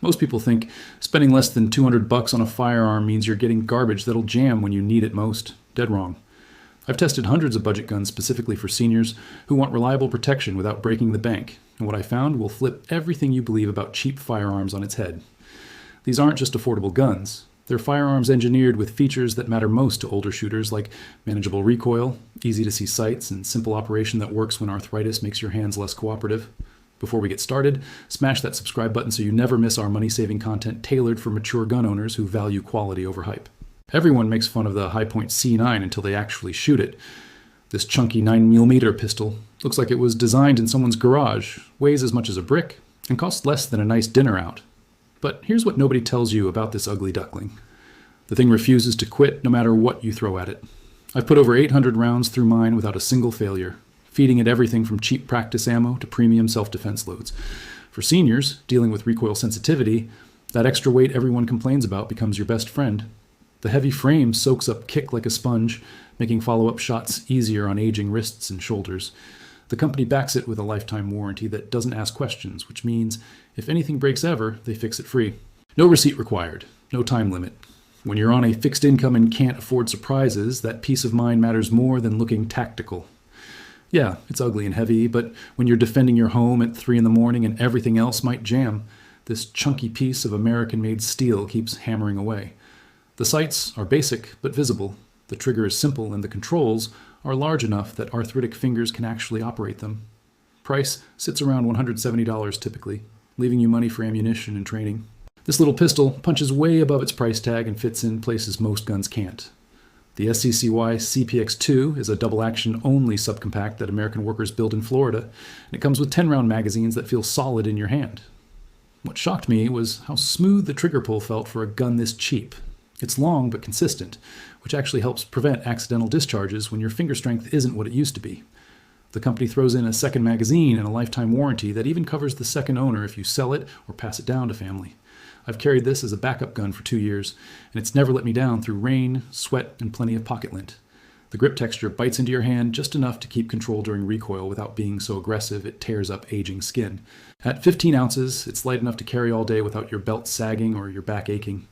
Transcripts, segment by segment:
Most people think spending less than $200 on a firearm means you're getting garbage that'll jam when you need it most. Dead wrong. I've tested hundreds of budget guns specifically for seniors who want reliable protection without breaking the bank, and what I found will flip everything you believe about cheap firearms on its head. These aren't just affordable guns. They're firearms engineered with features that matter most to older shooters, like manageable recoil, easy-to-see sights, and simple operation that works when arthritis makes your hands less cooperative. Before we get started, smash that subscribe button so you never miss our money-saving content tailored for mature gun owners who value quality over hype. Everyone makes fun of the Hi-Point C9 until they actually shoot it. This chunky 9mm pistol looks like it was designed in someone's garage, weighs as much as a brick, and costs less than a nice dinner out. But here's what nobody tells you about this ugly duckling. The thing refuses to quit no matter what you throw at it. I've put over 800 rounds through mine without a single failure, feeding it everything from cheap practice ammo to premium self-defense loads. For seniors dealing with recoil sensitivity, that extra weight everyone complains about becomes your best friend. The heavy frame soaks up kick like a sponge, making follow-up shots easier on aging wrists and shoulders. The company backs it with a lifetime warranty that doesn't ask questions, which means if anything breaks ever, they fix it free. No receipt required, no time limit. When you're on a fixed income and can't afford surprises, that peace of mind matters more than looking tactical. Yeah, it's ugly and heavy, but when you're defending your home at 3 a.m. and everything else might jam, this chunky piece of American-made steel keeps hammering away. The sights are basic but visible. The trigger is simple and the controls are large enough that arthritic fingers can actually operate them. Price sits around $170 typically, leaving you money for ammunition and training. This little pistol punches way above its price tag and fits in places most guns can't. The SCCY CPX-2 is a double-action only subcompact that American workers build in Florida, and it comes with 10-round magazines that feel solid in your hand. What shocked me was how smooth the trigger pull felt for a gun this cheap. It's long but consistent, which actually helps prevent accidental discharges when your finger strength isn't what it used to be. The company throws in a second magazine and a lifetime warranty that even covers the second owner if you sell it or pass it down to family. I've carried this as a backup gun for 2 years, and it's never let me down through rain, sweat, and plenty of pocket lint. The grip texture bites into your hand just enough to keep control during recoil without being so aggressive it tears up aging skin. At 15 ounces, it's light enough to carry all day without your belt sagging or your back aching.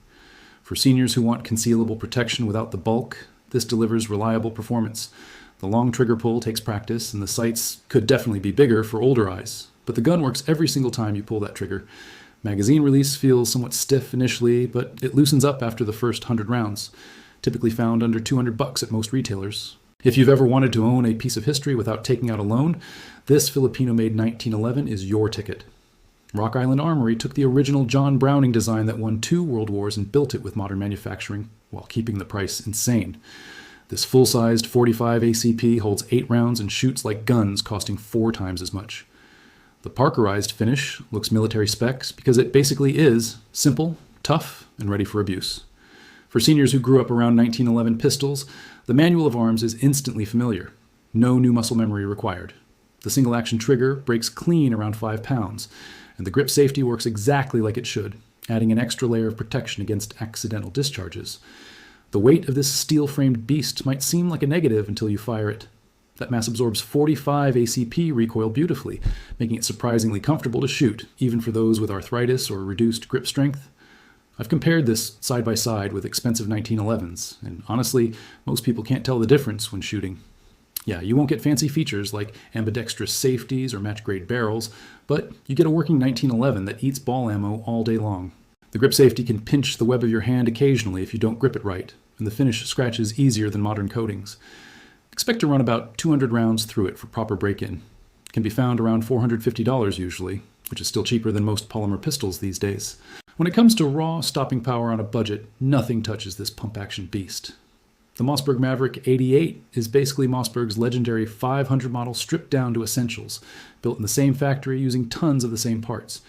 For seniors who want concealable protection without the bulk, this delivers reliable performance. The long trigger pull takes practice, and the sights could definitely be bigger for older eyes, but the gun works every single time you pull that trigger. Magazine release feels somewhat stiff initially, but it loosens up after the first 100 rounds, typically found under $200 at most retailers. If you've ever wanted to own a piece of history without taking out a loan, this Filipino-made 1911 is your ticket. Rock Island Armory took the original John Browning design that won 2 world wars and built it with modern manufacturing while keeping the price insane. This full-sized 45 ACP holds 8 rounds and shoots like guns costing 4 times as much. The Parkerized finish looks military specs because it basically is simple, tough, and ready for abuse. For seniors who grew up around 1911 pistols, the manual of arms is instantly familiar. No new muscle memory required. The single-action trigger breaks clean around 5 pounds, and the grip safety works exactly like it should, adding an extra layer of protection against accidental discharges. The weight of this steel-framed beast might seem like a negative until you fire it. That mass absorbs 45 ACP recoil beautifully, making it surprisingly comfortable to shoot, even for those with arthritis or reduced grip strength. I've compared this side by side with expensive 1911s, and honestly, most people can't tell the difference when shooting. Yeah, you won't get fancy features like ambidextrous safeties or match-grade barrels, but you get a working 1911 that eats ball ammo all day long. The grip safety can pinch the web of your hand occasionally if you don't grip it right, and the finish scratches easier than modern coatings. Expect to run about 200 rounds through it for proper break-in. It can be found around $450 usually, which is still cheaper than most polymer pistols these days. When it comes to raw stopping power on a budget, nothing touches this pump-action beast. The Mossberg Maverick 88 is basically Mossberg's legendary 500 model stripped down to essentials, built in the same factory using tons of the same parts.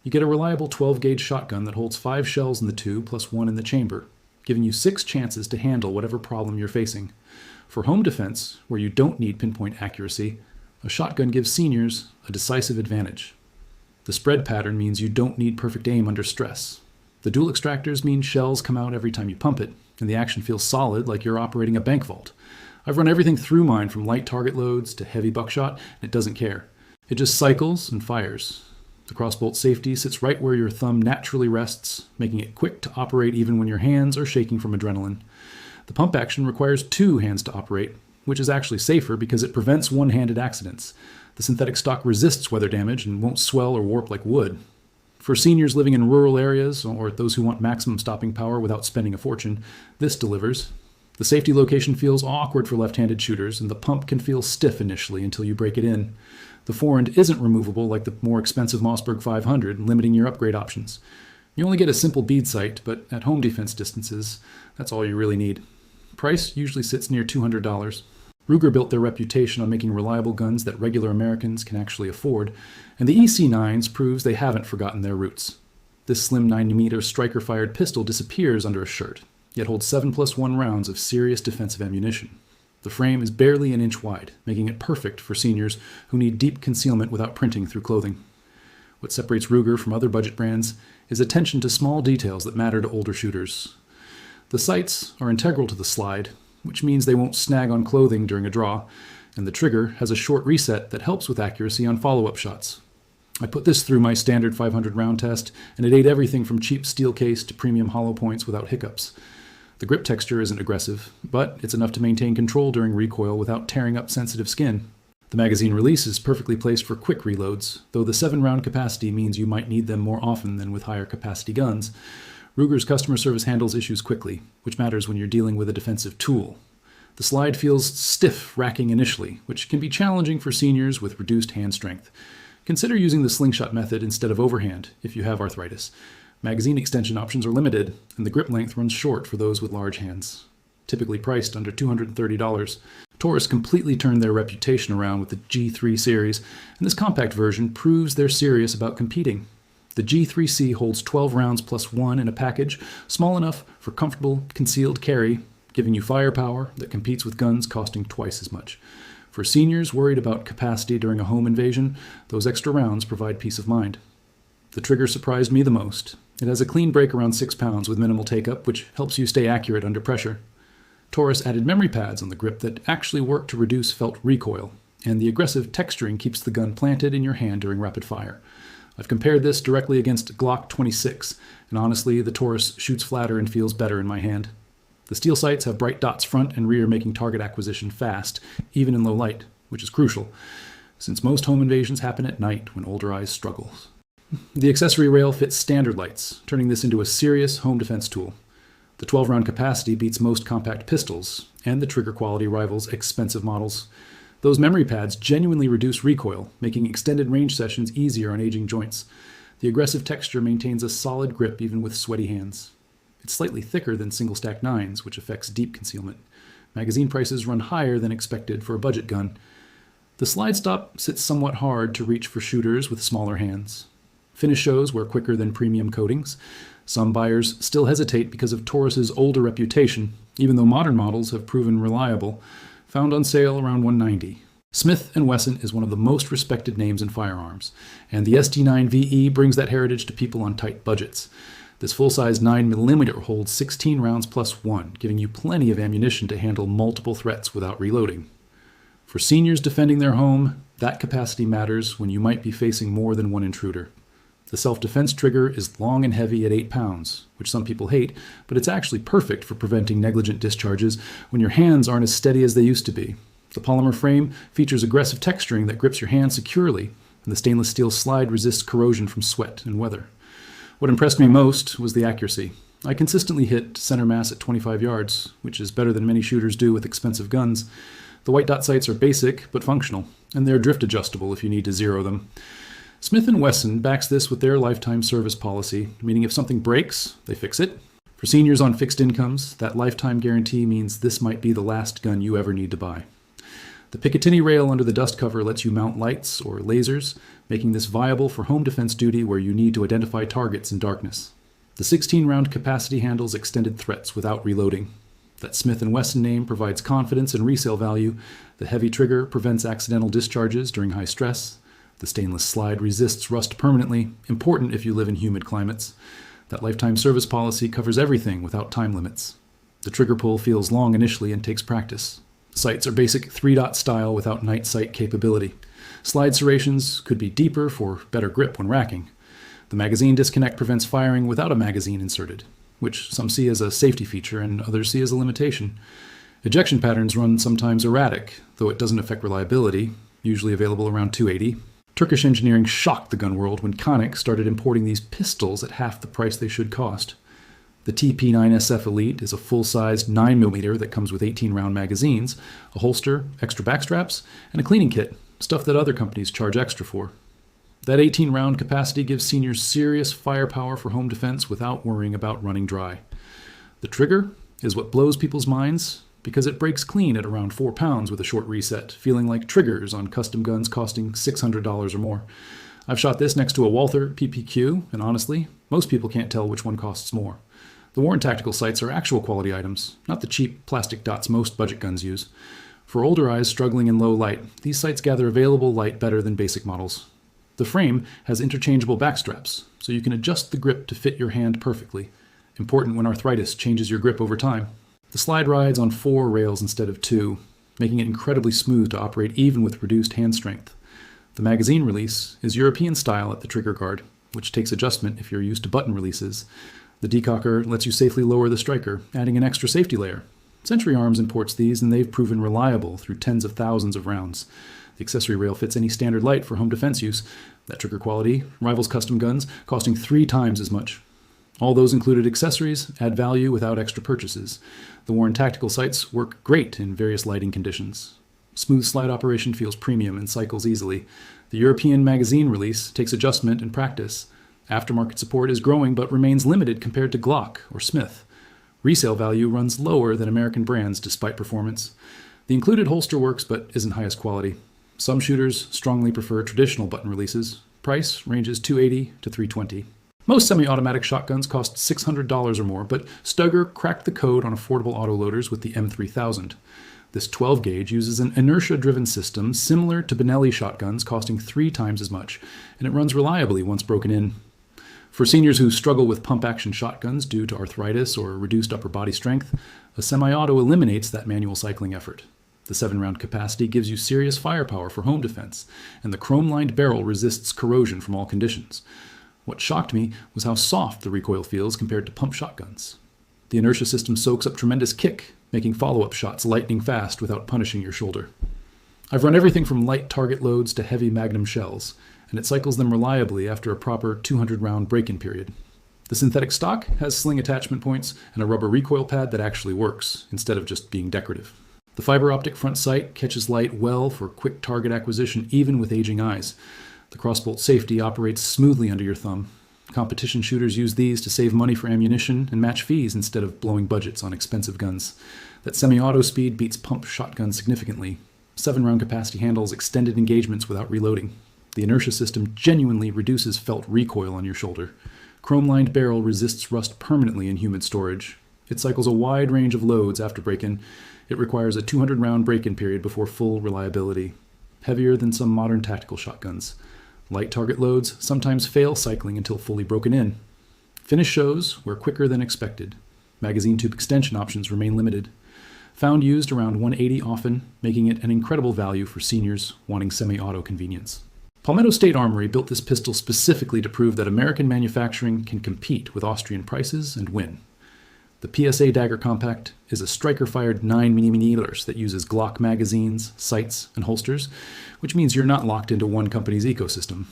You get a reliable 12-gauge shotgun that holds 5 shells in the tube plus 1 in the chamber, giving you 6 chances to handle whatever problem you're facing. For home defense, where you don't need pinpoint accuracy, a shotgun gives seniors a decisive advantage. The spread pattern means you don't need perfect aim under stress. The dual extractors mean shells come out every time you pump it, and the action feels solid like you're operating a bank vault. I've run everything through mine from light target loads to heavy buckshot, and it doesn't care. It just cycles and fires. The crossbolt safety sits right where your thumb naturally rests, making it quick to operate even when your hands are shaking from adrenaline. The pump action requires 2 hands to operate, which is actually safer because it prevents one-handed accidents. The synthetic stock resists weather damage and won't swell or warp like wood. For seniors living in rural areas or those who want maximum stopping power without spending a fortune, this delivers. The safety location feels awkward for left-handed shooters, and the pump can feel stiff initially until you break it in. The forend isn't removable like the more expensive Mossberg 500, limiting your upgrade options. You only get a simple bead sight, but at home defense distances, that's all you really need. Price usually sits near $200. Ruger built their reputation on making reliable guns that regular Americans can actually afford, and the EC9s proves they haven't forgotten their roots. This slim 90mm striker-fired pistol disappears under a shirt, yet holds 7+1 rounds of serious defensive ammunition. The frame is barely an inch wide, making it perfect for seniors who need deep concealment without printing through clothing. What separates Ruger from other budget brands is attention to small details that matter to older shooters. The sights are integral to the slide, which means they won't snag on clothing during a draw, and the trigger has a short reset that helps with accuracy on follow-up shots. I put this through my standard 500 round test, and it ate everything from cheap steel case to premium hollow points without hiccups. The grip texture isn't aggressive, but it's enough to maintain control during recoil without tearing up sensitive skin. The magazine release is perfectly placed for quick reloads, though the 7-round capacity means you might need them more often than with higher capacity guns. Ruger's customer service handles issues quickly, which matters when you're dealing with a defensive tool. The slide feels stiff racking initially, which can be challenging for seniors with reduced hand strength. Consider using the slingshot method instead of overhand if you have arthritis. Magazine extension options are limited, and the grip length runs short for those with large hands. Typically priced under $230, Taurus completely turned their reputation around with the G3 series, and this compact version proves they're serious about competing. The G3c holds 12 rounds plus 1 in a package, small enough for comfortable concealed carry, giving you firepower that competes with guns costing twice as much. For seniors worried about capacity during a home invasion, those extra rounds provide peace of mind. The trigger surprised me the most. It has a clean break around 6 pounds with minimal take-up, which helps you stay accurate under pressure. Taurus added memory pads on the grip that actually work to reduce felt recoil, and the aggressive texturing keeps the gun planted in your hand during rapid fire. I've compared this directly against Glock 26, and honestly, the Taurus shoots flatter and feels better in my hand. The steel sights have bright dots front and rear, making target acquisition fast, even in low light, which is crucial, since most home invasions happen at night when older eyes struggle. The accessory rail fits standard lights, turning this into a serious home defense tool. The 12-round capacity beats most compact pistols, and the trigger quality rivals expensive models. Those memory pads genuinely reduce recoil, making extended range sessions easier on aging joints. The aggressive texture maintains a solid grip even with sweaty hands. It's slightly thicker than single-stack 9s, which affects deep concealment. Magazine prices run higher than expected for a budget gun. The slide stop sits somewhat hard to reach for shooters with smaller hands. Finish shows wear quicker than premium coatings. Some buyers still hesitate because of Taurus's older reputation, even though modern models have proven reliable, found on sale around $190. Smith & Wesson is one of the most respected names in firearms, and the SD9 VE brings that heritage to people on tight budgets. This full-size 9mm holds 16 rounds plus 1, giving you plenty of ammunition to handle multiple threats without reloading. For seniors defending their home, that capacity matters when you might be facing more than one intruder. The self-defense trigger is long and heavy at 8 pounds, which some people hate, but it's actually perfect for preventing negligent discharges when your hands aren't as steady as they used to be. The polymer frame features aggressive texturing that grips your hand securely, and the stainless steel slide resists corrosion from sweat and weather. What impressed me most was the accuracy. I consistently hit center mass at 25 yards, which is better than many shooters do with expensive guns. The white dot sights are basic but functional, and they're drift adjustable if you need to zero them. Smith & Wesson backs this with their lifetime service policy, meaning if something breaks, they fix it. For seniors on fixed incomes, that lifetime guarantee means this might be the last gun you ever need to buy. The Picatinny rail under the dust cover lets you mount lights or lasers, making this viable for home defense duty where you need to identify targets in darkness. The 16-round capacity handles extended threats without reloading. That Smith & Wesson name provides confidence and resale value. The heavy trigger prevents accidental discharges during high stress. The stainless slide resists rust permanently, important if you live in humid climates. That lifetime service policy covers everything without time limits. The trigger pull feels long initially and takes practice. Sights are basic 3-dot style without night sight capability. Slide serrations could be deeper for better grip when racking. The magazine disconnect prevents firing without a magazine inserted, which some see as a safety feature and others see as a limitation. Ejection patterns run sometimes erratic, though it doesn't affect reliability, usually available around 280. Turkish engineering shocked the gun world when Canik started importing these pistols at half the price they should cost. The TP9SF Elite is a full-sized 9mm that comes with 18-round magazines, a holster, extra backstraps, and a cleaning kit, stuff that other companies charge extra for. That 18-round capacity gives seniors serious firepower for home defense without worrying about running dry. The trigger is what blows people's minds because it breaks clean at around 4 pounds with a short reset, feeling like triggers on custom guns costing $600 or more. I've shot this next to a Walther PPQ, and honestly, most people can't tell which one costs more. The War and Tactical sights are actual quality items, not the cheap plastic dots most budget guns use. For older eyes struggling in low light, these sights gather available light better than basic models. The frame has interchangeable backstraps, so you can adjust the grip to fit your hand perfectly, important when arthritis changes your grip over time. The slide rides on 4 rails instead of 2, making it incredibly smooth to operate even with reduced hand strength. The magazine release is European style at the trigger guard, which takes adjustment if you're used to button releases. The decocker lets you safely lower the striker, adding an extra safety layer. Century Arms imports these, and they've proven reliable through tens of thousands of rounds. The accessory rail fits any standard light for home defense use. That trigger quality rivals custom guns, costing 3 times as much. All those included accessories add value without extra purchases. The War and Tactical sights work great in various lighting conditions. Smooth slide operation feels premium and cycles easily. The European magazine release takes adjustment and practice. Aftermarket support is growing but remains limited compared to Glock or Smith. Resale value runs lower than American brands despite performance. The included holster works but isn't highest quality. Some shooters strongly prefer traditional button releases. Price ranges $280 to $320. Most semi-automatic shotguns cost $600 or more, but Stoeger cracked the code on affordable autoloaders with the M3000. This 12-gauge uses an inertia-driven system similar to Benelli shotguns costing 3 times as much, and it runs reliably once broken in. For seniors who struggle with pump-action shotguns due to arthritis or reduced upper body strength, a semi-auto eliminates that manual cycling effort. The 7-round capacity gives you serious firepower for home defense, and the chrome-lined barrel resists corrosion from all conditions. What shocked me was how soft the recoil feels compared to pump shotguns. The inertia system soaks up tremendous kick, making follow-up shots lightning fast without punishing your shoulder. I've run everything from light target loads to heavy magnum shells, and it cycles them reliably after a proper 200-round break-in period. The synthetic stock has sling attachment points and a rubber recoil pad that actually works, instead of just being decorative. The fiber optic front sight catches light well for quick target acquisition even with aging eyes. The crossbolt safety operates smoothly under your thumb. Competition shooters use these to save money for ammunition and match fees instead of blowing budgets on expensive guns. That semi-auto speed beats pump shotguns significantly. 7-round capacity handles extended engagements without reloading. The inertia system genuinely reduces felt recoil on your shoulder. Chrome-lined barrel resists rust permanently in humid storage. It cycles a wide range of loads after break-in. It requires a 200-round break-in period before full reliability. Heavier than some modern tactical shotguns. Light target loads sometimes fail cycling until fully broken in. Finish shows were quicker than expected. Magazine tube extension options remain limited. Found used around 180 often, making it an incredible value for seniors wanting semi-auto convenience. Palmetto State Armory built this pistol specifically to prove that American manufacturing can compete with Austrian prices and win. The PSA Dagger Compact is a striker-fired 9mm that uses Glock magazines, sights, and holsters, which means you're not locked into one company's ecosystem.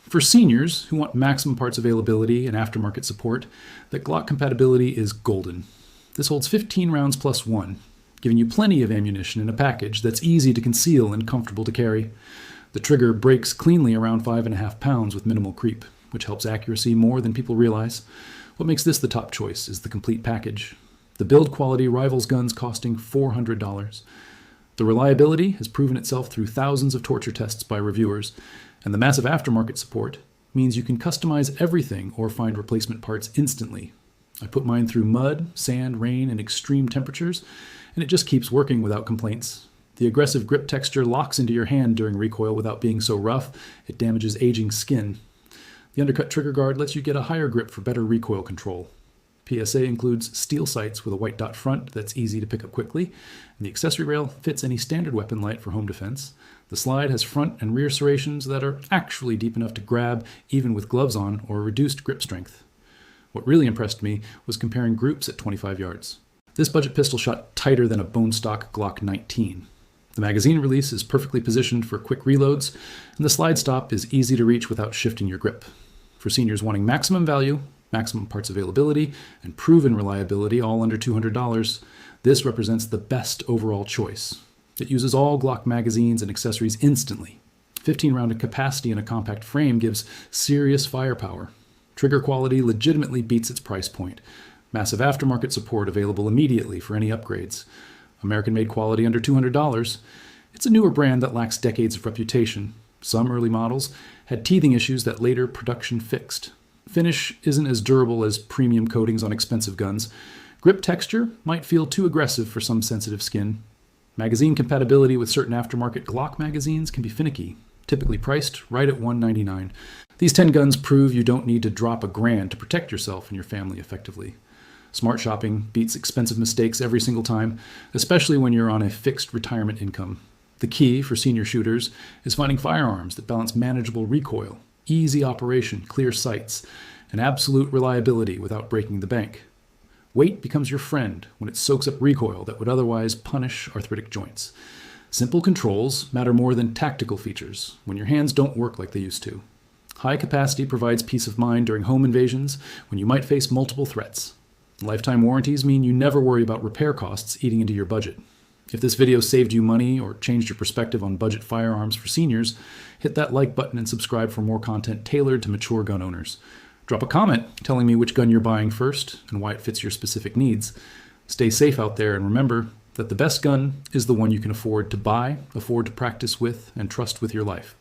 For seniors who want maximum parts availability and aftermarket support, the Glock compatibility is golden. This holds 15 rounds plus 1, giving you plenty of ammunition in a package that's easy to conceal and comfortable to carry. The trigger breaks cleanly around 5.5 pounds with minimal creep, which helps accuracy more than people realize. What makes this the top choice is the complete package. The build quality rivals guns costing $400. The reliability has proven itself through thousands of torture tests by reviewers, and the massive aftermarket support means you can customize everything or find replacement parts instantly. I put mine through mud, sand, rain, and extreme temperatures, and it just keeps working without complaints. The aggressive grip texture locks into your hand during recoil without being so rough it damages aging skin. The undercut trigger guard lets you get a higher grip for better recoil control. PSA includes steel sights with a white dot front that's easy to pick up quickly, and the accessory rail fits any standard weapon light for home defense. The slide has front and rear serrations that are actually deep enough to grab even with gloves on or reduced grip strength. What really impressed me was comparing groups at 25 yards. This budget pistol shot tighter than a bone stock Glock 19. The magazine release is perfectly positioned for quick reloads, and the slide stop is easy to reach without shifting your grip. For seniors wanting maximum value, maximum parts availability, and proven reliability, all under $200, this represents the best overall choice. It uses all Glock magazines and accessories instantly. 15-round capacity in a compact frame gives serious firepower. Trigger quality legitimately beats its price point. Massive aftermarket support available immediately for any upgrades. American-made quality under $200. It's a newer brand that lacks decades of reputation. Some early models had teething issues that later production fixed. Finish isn't as durable as premium coatings on expensive guns. Grip texture might feel too aggressive for some sensitive skin. Magazine compatibility with certain aftermarket Glock magazines can be finicky, typically priced right at $199. These 10 guns prove you don't need to drop $1,000 to protect yourself and your family effectively. Smart shopping beats expensive mistakes every single time, especially when you're on a fixed retirement income. The key for senior shooters is finding firearms that balance manageable recoil, easy operation, clear sights, and absolute reliability without breaking the bank. Weight becomes your friend when it soaks up recoil that would otherwise punish arthritic joints. Simple controls matter more than tactical features when your hands don't work like they used to. High capacity provides peace of mind during home invasions when you might face multiple threats. Lifetime warranties mean you never worry about repair costs eating into your budget. If this video saved you money or changed your perspective on budget firearms for seniors, hit that like button and subscribe for more content tailored to mature gun owners. Drop a comment telling me which gun you're buying first and why it fits your specific needs. Stay safe out there, and remember that the best gun is the one you can afford to buy, afford to practice with, and trust with your life.